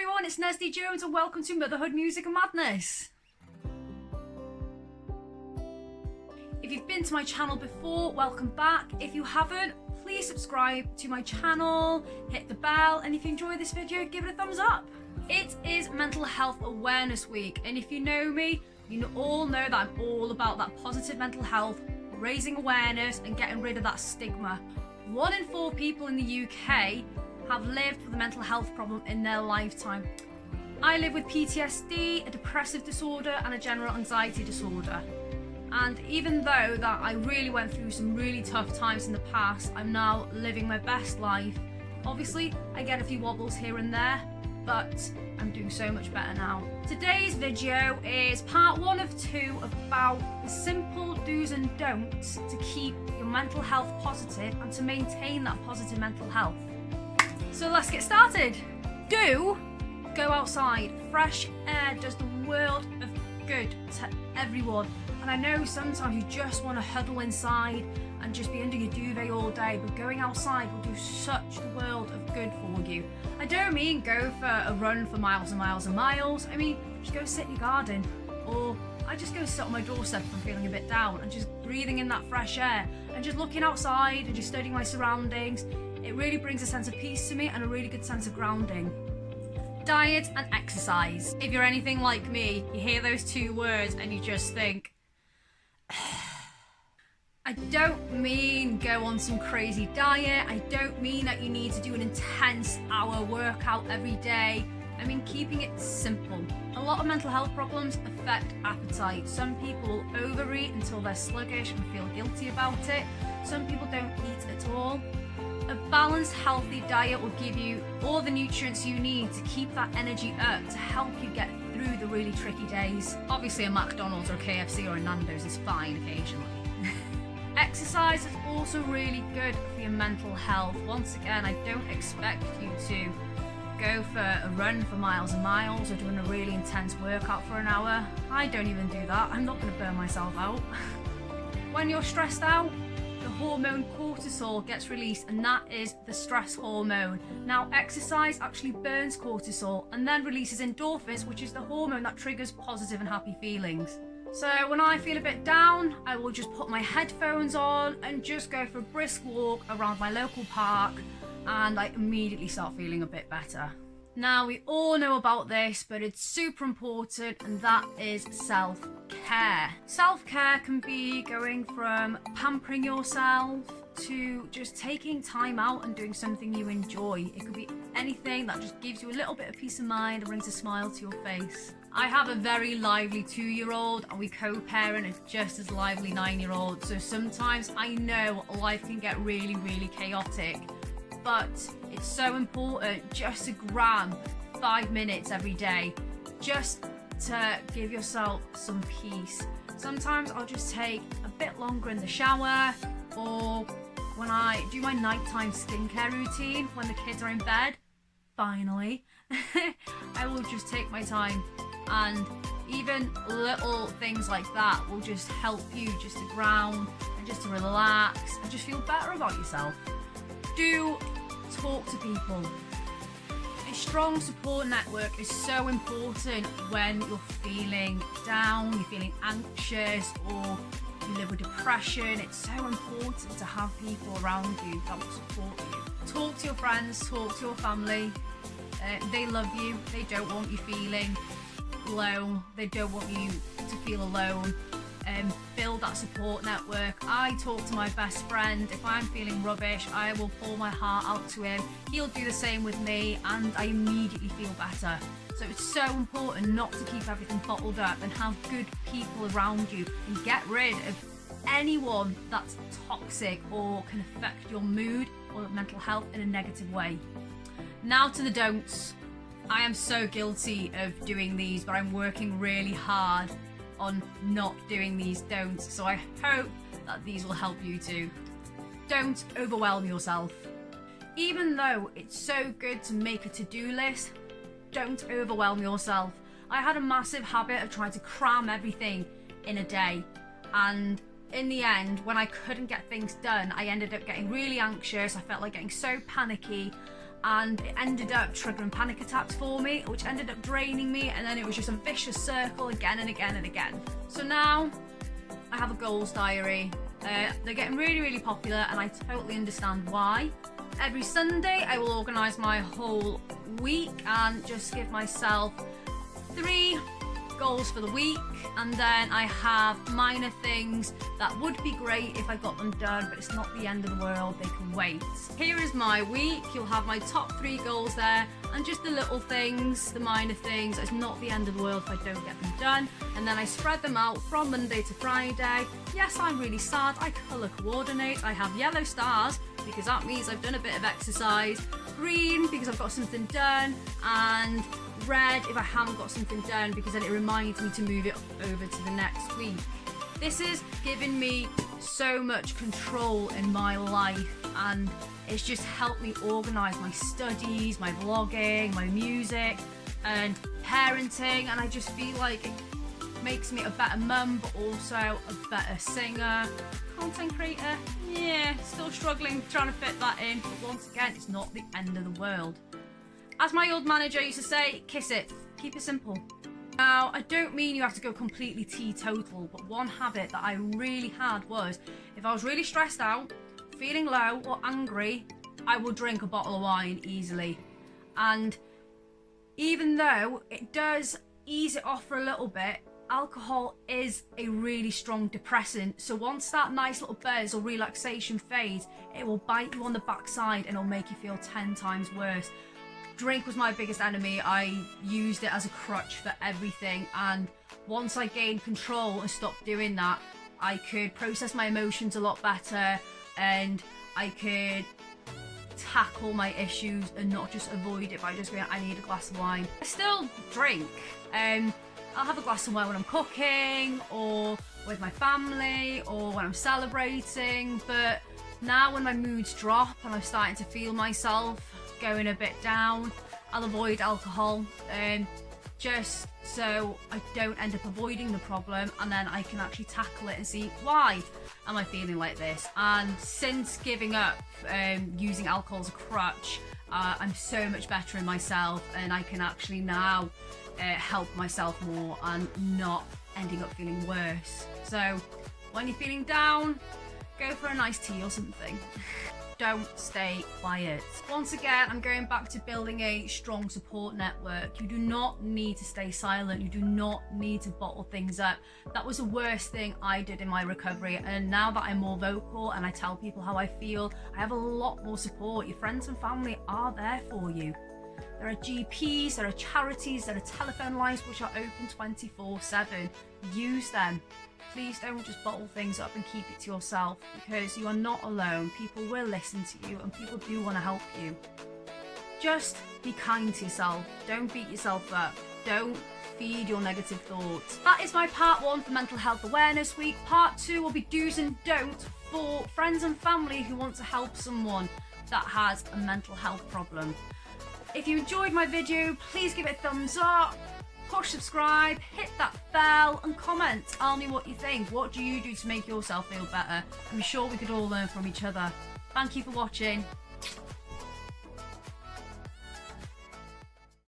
everyone, it's Nesdy Jones and welcome to Motherhood Music and Madness. If you've been to my channel before, welcome back. If you haven't, please subscribe to my channel, hit the bell, and if you enjoy this video, give it a thumbs up. It is Mental Health Awareness Week, and if you know me, you all know that I'm all about that positive mental health, raising awareness and getting rid of that stigma. 1 in 4 people in the UK have lived with a mental health problem in their lifetime. I live with PTSD, a depressive disorder and a general anxiety disorder. And even though that I really went through some really tough times in the past, I'm now living my best life. Obviously, I get a few wobbles here and there, but I'm doing so much better now. Today's video is part 1 of 2 about the simple do's and don'ts to keep your mental health positive and to maintain that positive mental health. So let's get started. Do go outside. Fresh air does the world of good to everyone. And I know sometimes you just want to huddle inside and just be under your duvet all day, but going outside will do such the world of good for you. I don't mean go for a run for miles and miles and miles. I mean, just go sit in your garden, or I just go sit on my doorstep if I'm feeling a bit down and just breathing in that fresh air and just looking outside and just studying my surroundings. It really brings a sense of peace to me and a really good sense of grounding. Diet and exercise. If you're anything like me, you hear those 2 words and you just think, I don't mean go on some crazy diet. I don't mean that you need to do an intense hour workout every day. I mean keeping it simple. A lot of mental health problems affect appetite. Some people overeat until they're sluggish and feel guilty about it. Some people don't eat at all. A balanced, healthy diet will give you all the nutrients you need to keep that energy up to help you get through the really tricky days. Obviously a McDonald's or KFC or a Nando's is fine occasionally. Exercise is also really good for your mental health. Once again, I don't expect you to go for a run for miles and miles or doing a really intense workout for an hour. I don't even do that. I'm not going to burn myself out. When you're stressed out, the hormone cortisol gets released, and that is the stress hormone. Now, exercise actually burns cortisol and then releases endorphins, which is the hormone that triggers positive and happy feelings. So when I feel a bit down, I will just put my headphones on and just go for a brisk walk around my local park, and I immediately start feeling a bit better. Now, we all know about this, but it's super important, and that is self-care. Self-care can be going from pampering yourself to just taking time out and doing something you enjoy. It could be anything that just gives you a little bit of peace of mind and brings a smile to your face. I have a very lively 2-year-old and we co-parent a just as lively 9-year-old. So sometimes I know life can get really, really chaotic, but it's so important just to grab 5 minutes every day just to give yourself some peace. Sometimes I'll just take a bit longer in the shower, or when I do my nighttime skincare routine when the kids are in bed, finally, I will just take my time, and even little things like that will just help you just to ground and just to relax and just feel better about yourself. Do talk to people. A strong support network is so important when you're feeling down, you're feeling anxious, or you live with depression. It's so important to have people around you that will support you. Talk to your friends, talk to your family. They love you. They don't want you feeling low. They don't want you to feel alone. Build that support network. I talk to my best friend. If I'm feeling rubbish, I will pour my heart out to him. He'll do the same with me, and I immediately feel better. So it's so important not to keep everything bottled up and have good people around you, and get rid of anyone that's toxic or can affect your mood or mental health in a negative way. Now to the don'ts. I am so guilty of doing these, but I'm working really hard on not doing these don'ts, so I hope that these will help you too. Don't overwhelm yourself. Even though it's so good to make a to-do list, don't overwhelm yourself. I had a massive habit of trying to cram everything in a day, and in the end, when I couldn't get things done, I ended up getting really anxious. I felt like getting so panicky, and it ended up triggering panic attacks for me, which ended up draining me, and then it was just a vicious circle again and again and again. So now I have a goals diary. They're getting really, really popular, and I totally understand why. Every Sunday I will organise my whole week and just give myself 3 goals for the week, and then I have minor things that would be great if I got them done, but it's not the end of the world, they can wait. Here is my week. You'll have my top 3 goals there, and just the little things, the minor things. It's not the end of the world if I don't get them done, and then I spread them out from Monday to Friday. Yes, I'm really sad. I colour coordinate. I have yellow stars because that means I've done a bit of exercise, green because I've got something done, and red if I haven't got something done, because then it reminds me to move it over to the next week. This is giving me so much control in my life, and it's just helped me organise my studies, my vlogging, my music and parenting, and I just feel like it makes me a better mum, but also a better singer, content creator. Yeah, still struggling trying to fit that in, but once again, it's not the end of the world. As my old manager used to say, kiss it, keep it simple. Now, I don't mean you have to go completely teetotal, but one habit that I really had was, if I was really stressed out, feeling low or angry, I would drink a bottle of wine easily. And even though it does ease it off for a little bit, alcohol is a really strong depressant. So once that nice little buzz or relaxation fades, it will bite you on the backside and it'll make you feel 10 times worse. Drink was my biggest enemy. I used it as a crutch for everything, and once I gained control and stopped doing that, I could process my emotions a lot better, and I could tackle my issues and not just avoid it by just going, I need a glass of wine. I still drink. I'll have a glass of wine when I'm cooking or with my family or when I'm celebrating, but now when my moods drop and I'm starting to feel myself going a bit down, I'll avoid alcohol, just so I don't end up avoiding the problem, and then I can actually tackle it and see, why am I feeling like this? And since giving up using alcohol as a crutch, I'm so much better in myself, and I can actually now help myself more and not ending up feeling worse. So when you're feeling down, go for a nice tea or something. Don't stay quiet. Once again, I'm going back to building a strong support network. You do not need to stay silent. You do not need to bottle things up. That was the worst thing I did in my recovery, and now that I'm more vocal and I tell people how I feel, I have a lot more support. Your friends and family are there for you. There are GPs, there are charities, there are telephone lines which are open 24/7. Use them. Please don't just bottle things up and keep it to yourself, because you are not alone. People will listen to you and people do want to help you. Just be kind to yourself. Don't beat yourself up. Don't feed your negative thoughts. That is my part 1 for Mental Health Awareness Week. Part 2 will be do's and don'ts for friends and family who want to help someone that has a mental health problem. If you enjoyed my video, please give it a thumbs up. Push subscribe, hit that bell and comment. Tell me what you think. What do you do to make yourself feel better? I'm sure we could all learn from each other. Thank you for watching.